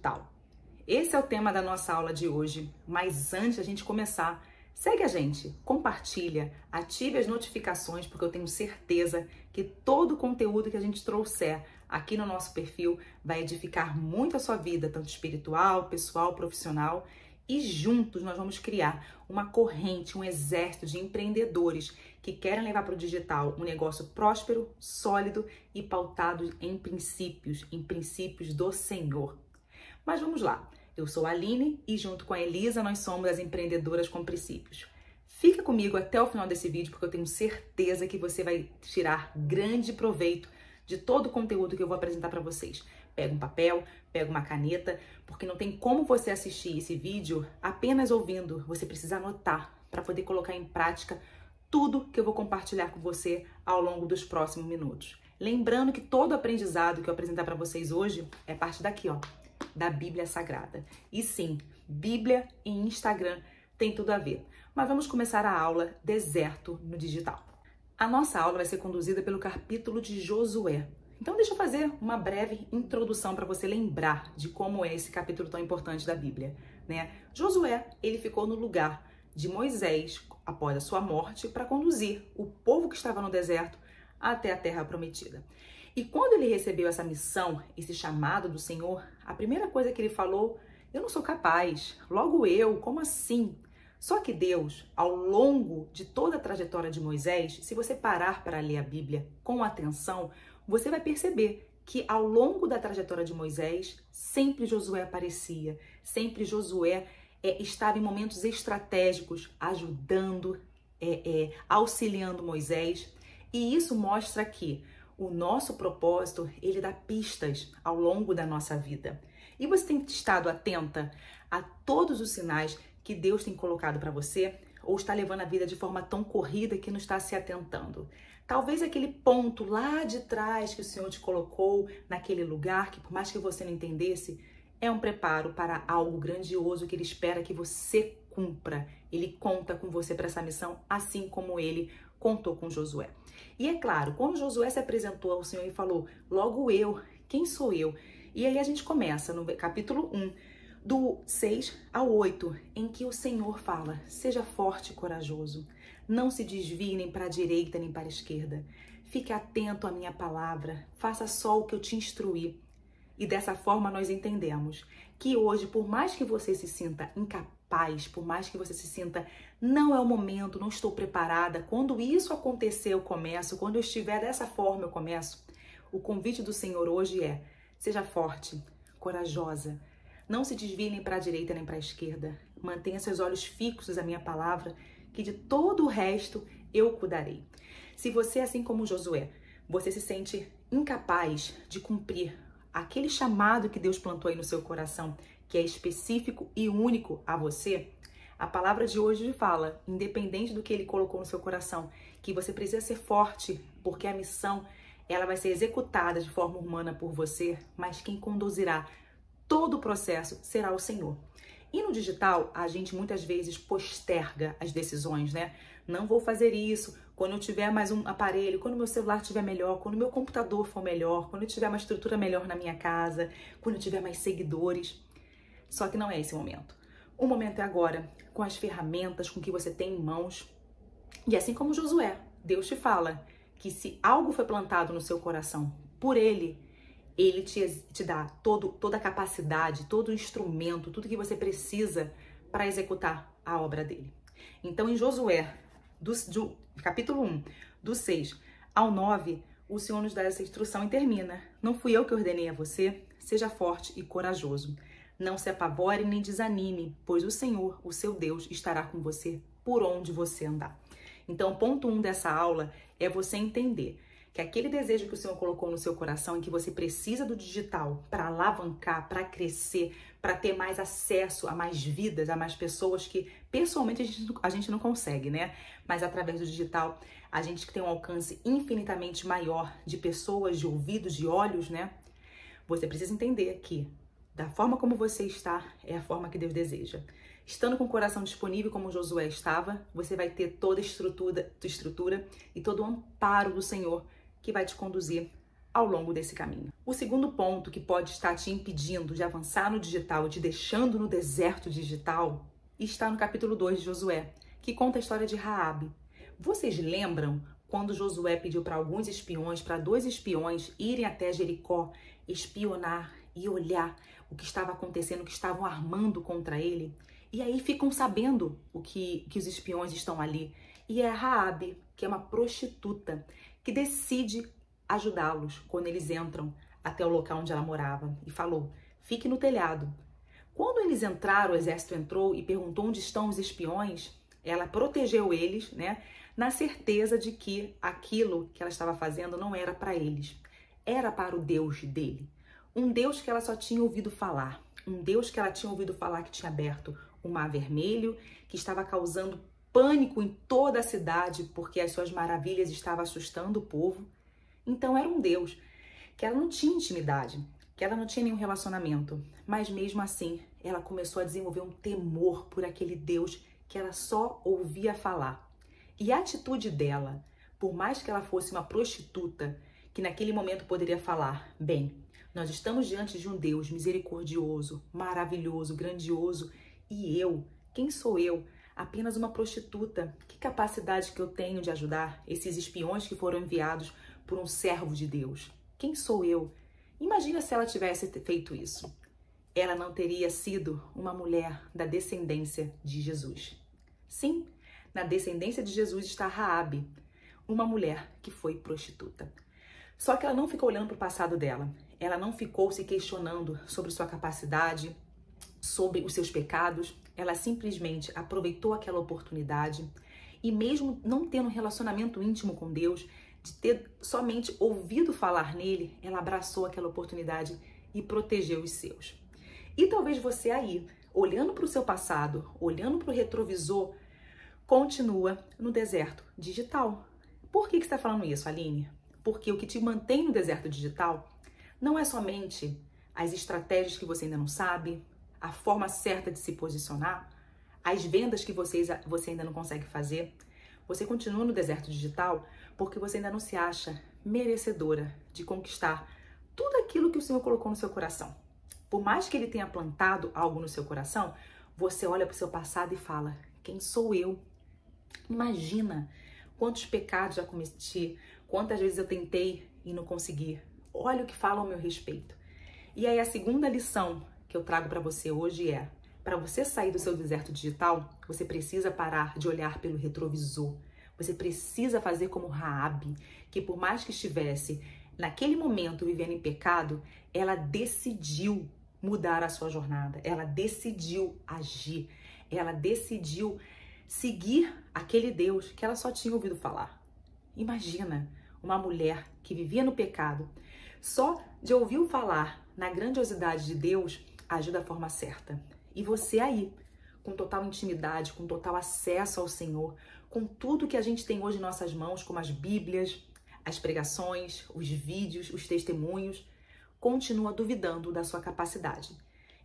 digital. Esse é o tema da nossa aula de hoje, mas antes da gente começar, segue a gente, compartilha, ative as notificações, porque eu tenho certeza que todo o conteúdo que a gente trouxer aqui no nosso perfil vai edificar muito a sua vida, tanto espiritual, pessoal, profissional, e juntos nós vamos criar uma corrente, um exército de empreendedores que querem levar para o digital um negócio próspero, sólido e pautado em princípios do Senhor. Mas vamos lá, eu sou a Aline e junto com a Elisa nós somos as empreendedoras com princípios. Fica comigo até o final desse vídeo porque eu tenho certeza que você vai tirar grande proveito de todo o conteúdo que eu vou apresentar para vocês. Pega um papel, pega uma caneta, porque não tem como você assistir esse vídeo apenas ouvindo. Você precisa anotar para poder colocar em prática tudo que eu vou compartilhar com você ao longo dos próximos minutos. Lembrando que todo aprendizado que eu apresentar para vocês hoje é parte daqui, ó, da Bíblia Sagrada. E sim, Bíblia e Instagram tem tudo a ver. Mas vamos começar a aula Deserto no Digital. A nossa aula vai ser conduzida pelo capítulo de Josué. Então deixa eu fazer uma breve introdução para você lembrar de como é esse capítulo tão importante da Bíblia, né? Josué, ele ficou no lugar de Moisés após a sua morte para conduzir o povo que estava no deserto até a terra prometida. E quando ele recebeu essa missão, esse chamado do Senhor, a primeira coisa que ele falou: eu não sou capaz, logo eu, como assim? Só que Deus, ao longo de toda a trajetória de Moisés, se você parar para ler a Bíblia com atenção, você vai perceber que ao longo da trajetória de Moisés, sempre Josué aparecia, sempre Josué estava em momentos estratégicos, ajudando, auxiliando Moisés. E isso mostra que o nosso propósito, ele dá pistas ao longo da nossa vida. E você tem estado atenta a todos os sinais que Deus tem colocado para você, ou está levando a vida de forma tão corrida que não está se atentando? Talvez aquele ponto lá de trás que o Senhor te colocou naquele lugar, que por mais que você não entendesse, é um preparo para algo grandioso que Ele espera que você cumpra. Ele conta com você para essa missão, assim como Ele contou com Josué. E é claro, quando Josué se apresentou ao Senhor e falou: logo eu, quem sou eu? E aí a gente começa no capítulo 1, do 6 ao 8, em que o Senhor fala: seja forte e corajoso, não se desvie nem para a direita nem para a esquerda, fique atento à minha palavra, faça só o que eu te instruí. E dessa forma nós entendemos que hoje, por mais que você se sinta incapaz, por mais que você se sinta não é o momento, não estou preparada, quando isso acontecer eu começo, quando eu estiver dessa forma eu começo, o convite do Senhor hoje é: seja forte, corajosa, não se desvie nem para a direita nem para a esquerda. Mantenha seus olhos fixos à minha palavra, que de todo o resto eu cuidarei. Se você, assim como Josué, você se sente incapaz de cumprir aquele chamado que Deus plantou aí no seu coração, que é específico e único a você, a palavra de hoje fala, independente do que Ele colocou no seu coração, que você precisa ser forte, porque a missão ela vai ser executada de forma humana por você, mas quem conduzirá todo o processo será o Senhor. E no digital, a gente muitas vezes posterga as decisões, né? Não vou fazer isso quando eu tiver mais um aparelho, quando meu celular estiver melhor, quando meu computador for melhor, quando eu tiver uma estrutura melhor na minha casa, quando eu tiver mais seguidores. Só que não é esse o momento. O momento é agora, com as ferramentas com que você tem em mãos. E assim como Josué, Deus te fala que se algo foi plantado no seu coração por Ele te dá toda a capacidade, todo o instrumento, tudo que você precisa para executar a obra dele. Então, em Josué, do capítulo 1, do 6 ao 9, o Senhor nos dá essa instrução e termina: não fui eu que ordenei a você, seja forte e corajoso. Não se apavore nem desanime, pois o Senhor, o seu Deus, estará com você por onde você andar. Então, ponto 1 dessa aula é você entender que aquele desejo que o Senhor colocou no seu coração, em que você precisa do digital para alavancar, para crescer, para ter mais acesso a mais vidas, a mais pessoas que pessoalmente a gente não consegue, né? Mas através do digital a gente tem um alcance infinitamente maior de pessoas, de ouvidos, de olhos, né? Você precisa entender que da forma como você está é a forma que Deus deseja. Estando com o coração disponível como Josué estava, você vai ter toda a estrutura e todo o amparo do Senhor que vai te conduzir ao longo desse caminho. O segundo ponto que pode estar te impedindo de avançar no digital, te deixando no deserto digital, está no capítulo 2 de Josué, que conta a história de Raabe. Vocês lembram quando Josué pediu para alguns espiões, para 2 espiões, irem até Jericó, espionar e olhar o que estava acontecendo, o que estavam armando contra ele? E aí ficam sabendo o que os espiões estão ali. E é Raabe, que é uma prostituta, que decide ajudá-los quando eles entram até o local onde ela morava. E falou, fique no telhado. Quando eles entraram, o exército entrou e perguntou onde estão os espiões, ela protegeu eles, né? Na certeza de que aquilo que ela estava fazendo não era para eles. Era para o Deus dele. Um Deus que ela só tinha ouvido falar. Um Deus que ela tinha ouvido falar que tinha aberto o Mar Vermelho, que estava causando pânico em toda a cidade, porque as suas maravilhas estavam assustando o povo. Então era um Deus que ela não tinha intimidade, que ela não tinha nenhum relacionamento, mas mesmo assim ela começou a desenvolver um temor por aquele Deus que ela só ouvia falar. E a atitude dela, por mais que ela fosse uma prostituta, que naquele momento poderia falar, bem, nós estamos diante de um Deus misericordioso, maravilhoso, grandioso, e eu, quem sou eu? Apenas uma prostituta. Que capacidade que eu tenho de ajudar esses espiões que foram enviados por um servo de Deus? Quem sou eu? Imagina se ela tivesse feito isso. Ela não teria sido uma mulher da descendência de Jesus. Sim, na descendência de Jesus está Raabe, uma mulher que foi prostituta. Só que ela não ficou olhando para o passado dela. Ela não ficou se questionando sobre sua capacidade, sobre os seus pecados. Ela simplesmente aproveitou aquela oportunidade e mesmo não tendo um relacionamento íntimo com Deus, de ter somente ouvido falar nele, ela abraçou aquela oportunidade e protegeu os seus. E talvez você aí, olhando para o seu passado, olhando para o retrovisor, continua no deserto digital. Por que você está falando isso, Aline? Porque o que te mantém no deserto digital não é somente as estratégias que você ainda não sabe, a forma certa de se posicionar, as vendas que você ainda não consegue fazer. Você continua no deserto digital porque você ainda não se acha merecedora de conquistar tudo aquilo que o Senhor colocou no seu coração. Por mais que Ele tenha plantado algo no seu coração, você olha para o seu passado e fala, quem sou eu? Imagina quantos pecados já cometi, quantas vezes eu tentei e não consegui. Olha o que fala ao meu respeito. E aí a segunda lição que eu trago para você hoje é, para você sair do seu deserto digital, você precisa parar de olhar pelo retrovisor. Você precisa fazer como Raabe, que por mais que estivesse naquele momento vivendo em pecado, ela decidiu mudar a sua jornada, ela decidiu agir, ela decidiu seguir aquele Deus que ela só tinha ouvido falar. Imagina uma mulher que vivia no pecado, só de ouvir falar na grandiosidade de Deus, agir da forma certa. E você aí, com total intimidade, com total acesso ao Senhor, com tudo que a gente tem hoje em nossas mãos, como as Bíblias, as pregações, os vídeos, os testemunhos, continua duvidando da sua capacidade.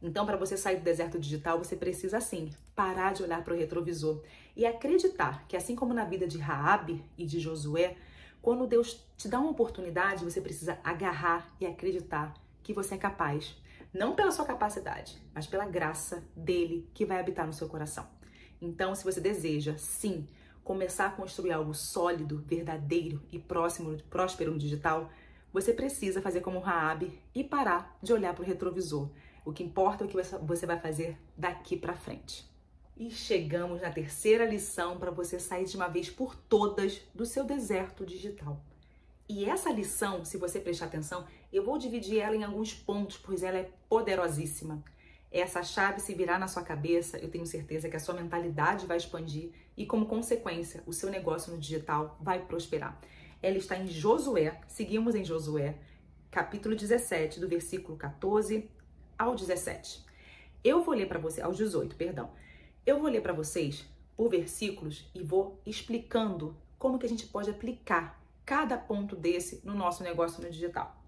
Então, para você sair do deserto digital, você precisa, sim, parar de olhar para o retrovisor e acreditar que, assim como na vida de Raabe e de Josué, quando Deus te dá uma oportunidade, você precisa agarrar e acreditar que você é capaz. Não pela sua capacidade, mas pela graça dele que vai habitar no seu coração. Então, se você deseja, sim, começar a construir algo sólido, verdadeiro e próspero no digital, você precisa fazer como Raabe e parar de olhar para o retrovisor. O que importa é o que você vai fazer daqui para frente. E chegamos na terceira lição para você sair de uma vez por todas do seu deserto digital. E essa lição, se você prestar atenção, eu vou dividir ela em alguns pontos, pois ela é poderosíssima. Essa chave se virar na sua cabeça, eu tenho certeza que a sua mentalidade vai expandir e, como consequência, o seu negócio no digital vai prosperar. Ela está em Josué, seguimos em Josué, capítulo 17, do versículo 14 ao 17. Eu vou ler para você, aos 18, perdão. Eu vou ler para vocês por versículos e vou explicando como que a gente pode aplicar cada ponto desse no nosso negócio no digital.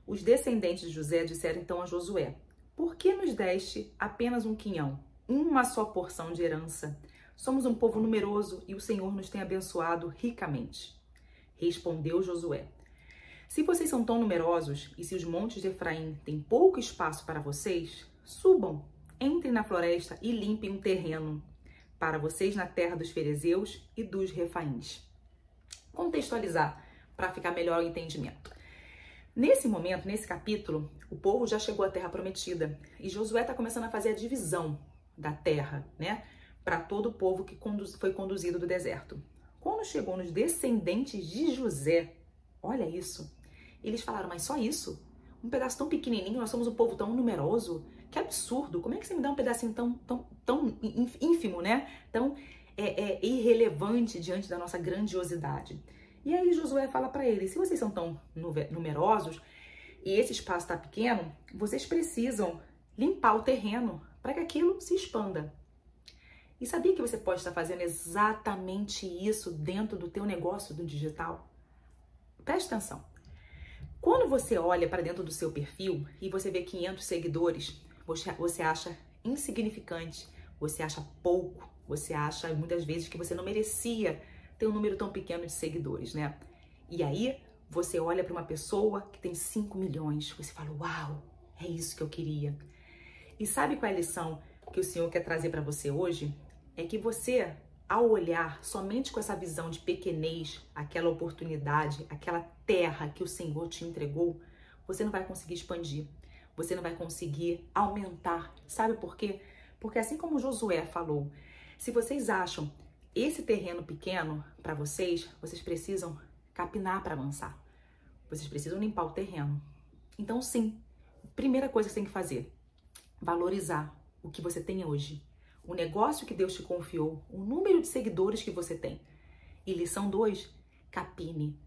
Os descendentes de José disseram então a Josué, por que nos deste apenas um quinhão, uma só porção de herança? Somos um povo numeroso e o Senhor nos tem abençoado ricamente. Respondeu Josué, Se vocês são tão numerosos e se os montes de Efraim têm pouco espaço para vocês, subam, entrem na floresta e limpem um terreno para vocês na terra dos ferezeus e dos refaíns. Contextualizar para ficar melhor o entendimento. Nesse momento, nesse capítulo, o povo já chegou à terra prometida e Josué está começando a fazer a divisão da terra, né, para todo o povo que foi conduzido do deserto. Quando chegou nos descendentes de José, olha isso, eles falaram, mas só isso? Um pedaço tão pequenininho, nós somos um povo tão numeroso, que absurdo, como é que você me dá um pedacinho tão ínfimo, né? Tão irrelevante diante da nossa grandiosidade. E aí Josué fala para eles, se vocês são tão numerosos e esse espaço está pequeno, vocês precisam limpar o terreno para que aquilo se expanda. E sabia que você pode estar fazendo exatamente isso dentro do teu negócio do digital? Preste atenção. Quando você olha para dentro do seu perfil e você vê 500 seguidores, você acha insignificante, você acha pouco, você acha muitas vezes que você não merecia ter um número tão pequeno de seguidores, né? E aí você olha para uma pessoa que tem 5 milhões, você fala, uau, é isso que eu queria. E sabe qual é a lição que o Senhor quer trazer para você hoje? É que você, ao olhar somente com essa visão de pequenez, aquela oportunidade, aquela terra que o Senhor te entregou, você não vai conseguir expandir, você não vai conseguir aumentar. Sabe por quê? Porque assim como Josué falou, se vocês acham esse terreno pequeno para vocês, vocês precisam capinar para avançar. Vocês precisam limpar o terreno. Então, sim, primeira coisa que você tem que fazer, valorizar o que você tem hoje. O negócio que Deus te confiou, o número de seguidores que você tem. E lição 2, capine,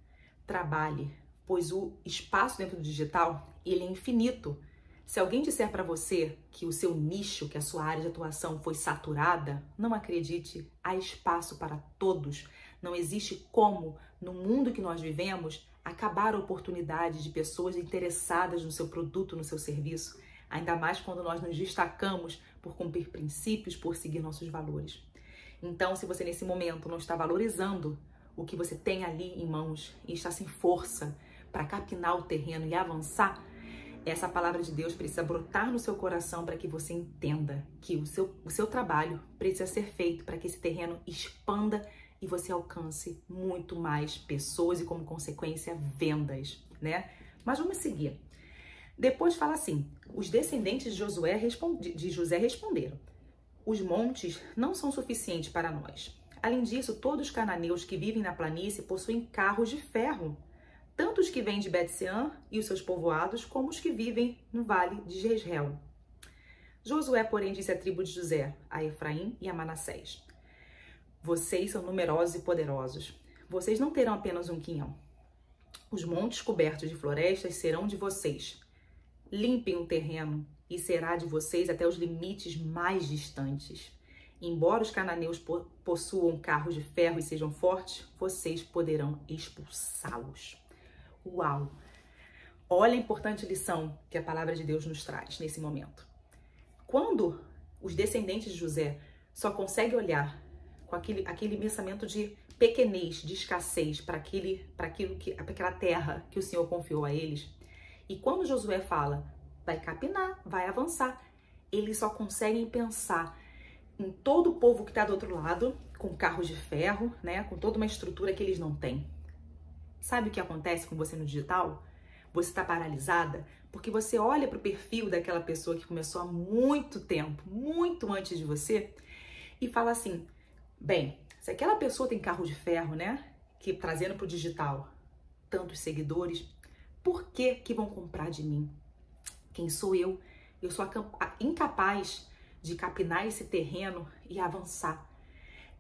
trabalhe, pois o espaço dentro do digital, ele é infinito. Se alguém disser para você que o seu nicho, que a sua área de atuação foi saturada, não acredite, há espaço para todos. Não existe como, no mundo que nós vivemos, acabar a oportunidade de pessoas interessadas no seu produto, no seu serviço. Ainda mais quando nós nos destacamos por cumprir princípios, por seguir nossos valores. Então, se você nesse momento não está valorizando o que você tem ali em mãos e está sem força para capinar o terreno e avançar, essa palavra de Deus precisa brotar no seu coração para que você entenda que o seu trabalho precisa ser feito para que esse terreno expanda e você alcance muito mais pessoas e, como consequência, vendas, né? Mas vamos seguir. Depois fala assim, os descendentes de José responderam, os montes não são suficientes para nós. Além disso, todos os cananeus que vivem na planície possuem carros de ferro, tanto os que vêm de Bet-Sean e os seus povoados, como os que vivem no vale de Jezreel. Josué, porém, disse à tribo de José, a Efraim e a Manassés, vocês são numerosos e poderosos, vocês não terão apenas um quinhão. Os montes cobertos de florestas serão de vocês. Limpem o terreno e será de vocês até os limites mais distantes. Embora os cananeus possuam carros de ferro e sejam fortes, vocês poderão expulsá-los. Uau! Olha a importante lição que a palavra de Deus nos traz nesse momento. Quando os descendentes de José só conseguem olhar com aquele pensamento de pequenez, de escassez para aquela terra que o Senhor confiou a eles, e quando Josué fala, vai capinar, vai avançar, eles só conseguem pensar em todo o povo que está do outro lado, com carros de ferro, né, com toda uma estrutura que eles não têm. Sabe o que acontece com você no digital? Você está paralisada porque você olha para o perfil daquela pessoa que começou há muito tempo, muito antes de você, e fala assim, bem, se aquela pessoa tem carro de ferro, né, que trazendo para o digital tantos seguidores, por que vão comprar de mim? Quem sou eu? Eu sou incapaz de capinar esse terreno e avançar.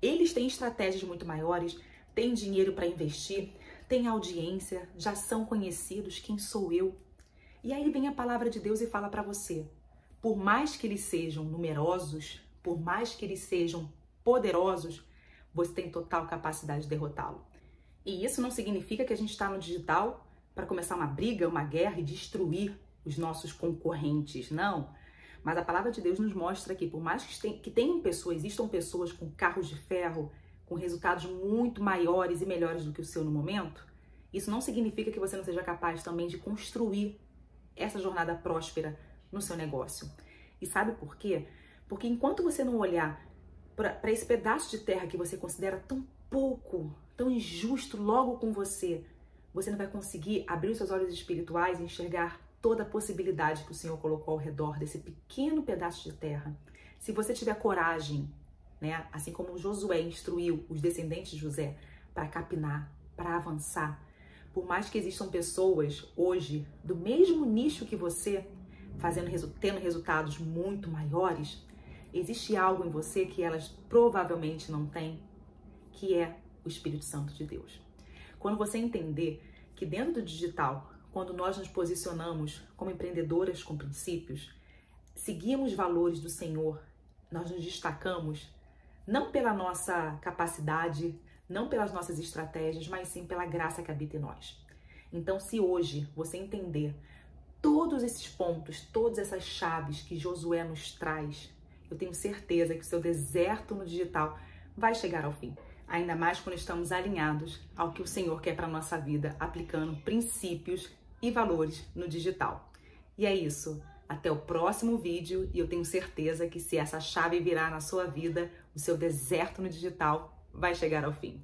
Eles têm estratégias muito maiores, têm dinheiro para investir, têm audiência, já são conhecidos. Quem sou eu? E aí vem a palavra de Deus e fala para você, por mais que eles sejam numerosos, por mais que eles sejam poderosos, você tem total capacidade de derrotá-lo. E isso não significa que a gente está no digital para começar uma briga, uma guerra e destruir os nossos concorrentes, não. Mas a palavra de Deus nos mostra que por mais que existam pessoas com carros de ferro, com resultados muito maiores e melhores do que o seu no momento, Isso não significa que você não seja capaz também de construir essa jornada próspera no seu negócio. E sabe por quê? Porque enquanto você não olhar para esse pedaço de terra que você considera tão pouco, tão injusto logo com você não vai conseguir abrir os seus olhos espirituais e enxergar toda a possibilidade que o Senhor colocou ao redor desse pequeno pedaço de terra. Se você tiver coragem, né, assim como Josué instruiu os descendentes de José para capinar, para avançar, por mais que existam pessoas hoje do mesmo nicho que você, tendo resultados muito maiores, existe algo em você que elas provavelmente não têm, que é o Espírito Santo de Deus. Quando você entender que dentro do digital, quando nós nos posicionamos como empreendedoras com princípios, seguimos valores do Senhor, nós nos destacamos não pela nossa capacidade, não pelas nossas estratégias, mas sim pela graça que habita em nós. Então, se hoje você entender todos esses pontos, todas essas chaves que Josué nos traz, eu tenho certeza que o seu deserto no digital vai chegar ao fim. Ainda mais quando estamos alinhados ao que o Senhor quer para a nossa vida, aplicando princípios e valores no digital. E é isso. Até o próximo vídeo e eu tenho certeza que se essa chave virar na sua vida, o seu deserto no digital vai chegar ao fim.